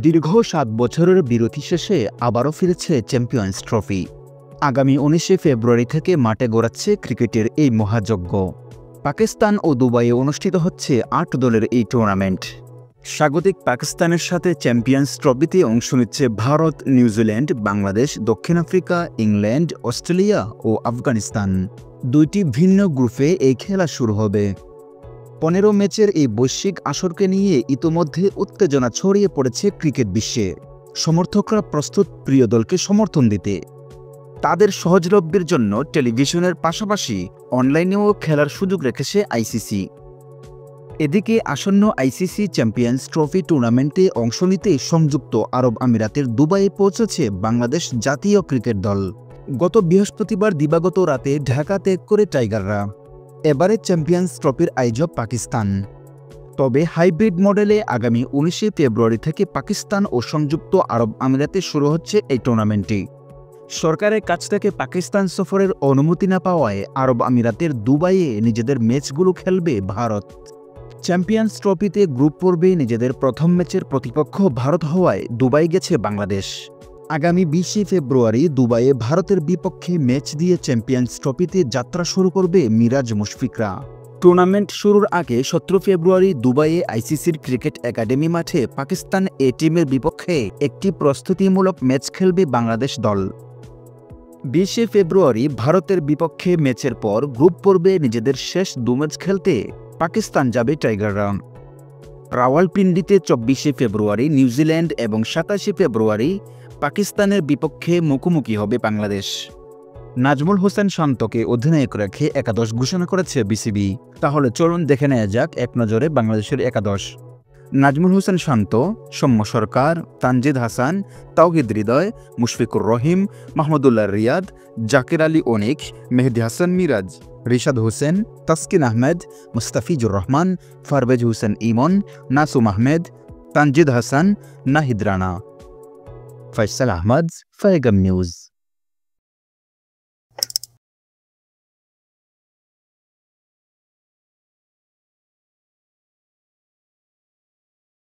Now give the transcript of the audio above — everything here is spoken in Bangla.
দীর্ঘ ৭ বছরের বিরতি শেষে আবারও ফিরেছে চ্যাম্পিয়ন্স ট্রফি। আগামী ১৯শে ফেব্রুয়ারি থেকে মাঠে গড়াচ্ছে ক্রিকেটের এই মহাযজ্ঞ। পাকিস্তান ও দুবাইয়ে অনুষ্ঠিত হচ্ছে ৮ দলের এই টুর্নামেন্ট। স্বাগতিক পাকিস্তানের সাথে চ্যাম্পিয়ন্স ট্রফিতে অংশ নিচ্ছে ভারত, নিউজিল্যান্ড, বাংলাদেশ, দক্ষিণ আফ্রিকা, ইংল্যান্ড, অস্ট্রেলিয়া ও আফগানিস্তান। ২টি ভিন্ন গ্রুপে এই খেলা শুরু হবে। ১৫ ম্যাচের এই বৈশ্বিক আসরকে নিয়ে ইতোমধ্যে উত্তেজনা ছড়িয়ে পড়েছে ক্রিকেট বিশ্বে। সমর্থকরা প্রস্তুত প্রিয় দলকে সমর্থন দিতে। তাদের সহজলভ্যের জন্য টেলিভিশনের পাশাপাশি অনলাইনেও খেলার সুযোগ রেখেছে আইসিসি। এদিকে আসন্ন আইসিসি চ্যাম্পিয়ন্স ট্রফি টুর্নামেন্টে অংশ নিতে সংযুক্ত আরব আমিরাতের দুবাইয়ে পৌঁছেছে বাংলাদেশ জাতীয় ক্রিকেট দল। গত বৃহস্পতিবার দিবাগত রাতে ঢাকা ত্যাগ করে টাইগাররা। এবারে চ্যাম্পিয়ন্স ট্রফির আয়োজক পাকিস্তান। তবে হাইব্রিড মডেলে আগামী ১৯শে ফেব্রুয়ারি থেকে পাকিস্তান ও সংযুক্ত আরব আমিরাতে শুরু হচ্ছে এই টুর্নামেন্টটি। সরকারের কাছ থেকে পাকিস্তান সফরের অনুমতি না পাওয়ায় আরব আমিরাতের দুবাইয়ে নিজেদের ম্যাচগুলো খেলবে ভারত। চ্যাম্পিয়ন্স ট্রফিতে গ্রুপ পর্বে নিজেদের প্রথম ম্যাচের প্রতিপক্ষ ভারত হওয়ায় দুবাই গেছে বাংলাদেশ। আগামী ২০শে ফেব্রুয়ারি দুবাইয়ে ভারতের বিপক্ষে ম্যাচ দিয়ে চ্যাম্পিয়ন্স ট্রফিতে যাত্রা শুরু করবে মিরাজ মুশফিকরা। টুর্নামেন্ট শুরুর আগে ১৭ ফেব্রুয়ারি দুবাইয়ে আইসিসির ক্রিকেট একাডেমি মাঠে পাকিস্তান এ টিমের বিপক্ষে একটি প্রস্তুতিমূলক ম্যাচ খেলবে বাংলাদেশ দল। ২০শে ফেব্রুয়ারি ভারতের বিপক্ষে ম্যাচের পর গ্রুপ পর্বে নিজেদের শেষ ২ ম্যাচ খেলতে পাকিস্তান যাবে টাইগাররা। রাওয়ালপিন্ডিতে ২৪শে ফেব্রুয়ারি নিউজিল্যান্ড এবং ২৭শে ফেব্রুয়ারি পাকিস্তানের বিপক্ষে মুখোমুখি হবে বাংলাদেশ। নাজমুল হোসেন শান্তকে অধিনায়ক রেখে একাদশ ঘোষণা করেছে বিসিবি। তাহলে চলুন দেখে নেওয়া যাক এক নজরে বাংলাদেশের একাদশ। নাজমুল হোসেন শান্ত, সৌম্য সরকার, তানজিদ হাসান, তাওহিদ হৃদয়, মুশফিকুর রহিম, মাহমুদুল্লাহ রিয়াদ, জাকির আলী অনিক, মেহেদী হাসান মিরাজ, রিশাদ হোসেন, তাসকিন আহমেদ, মুস্তাফিজুর রহমান, পারভেজ হোসেন ইমন, নাসুম আহমেদ, তানজিদ হাসান, নাহিদ রানা। ফয়সাল আহমদ, ফায়গাম নিউজ।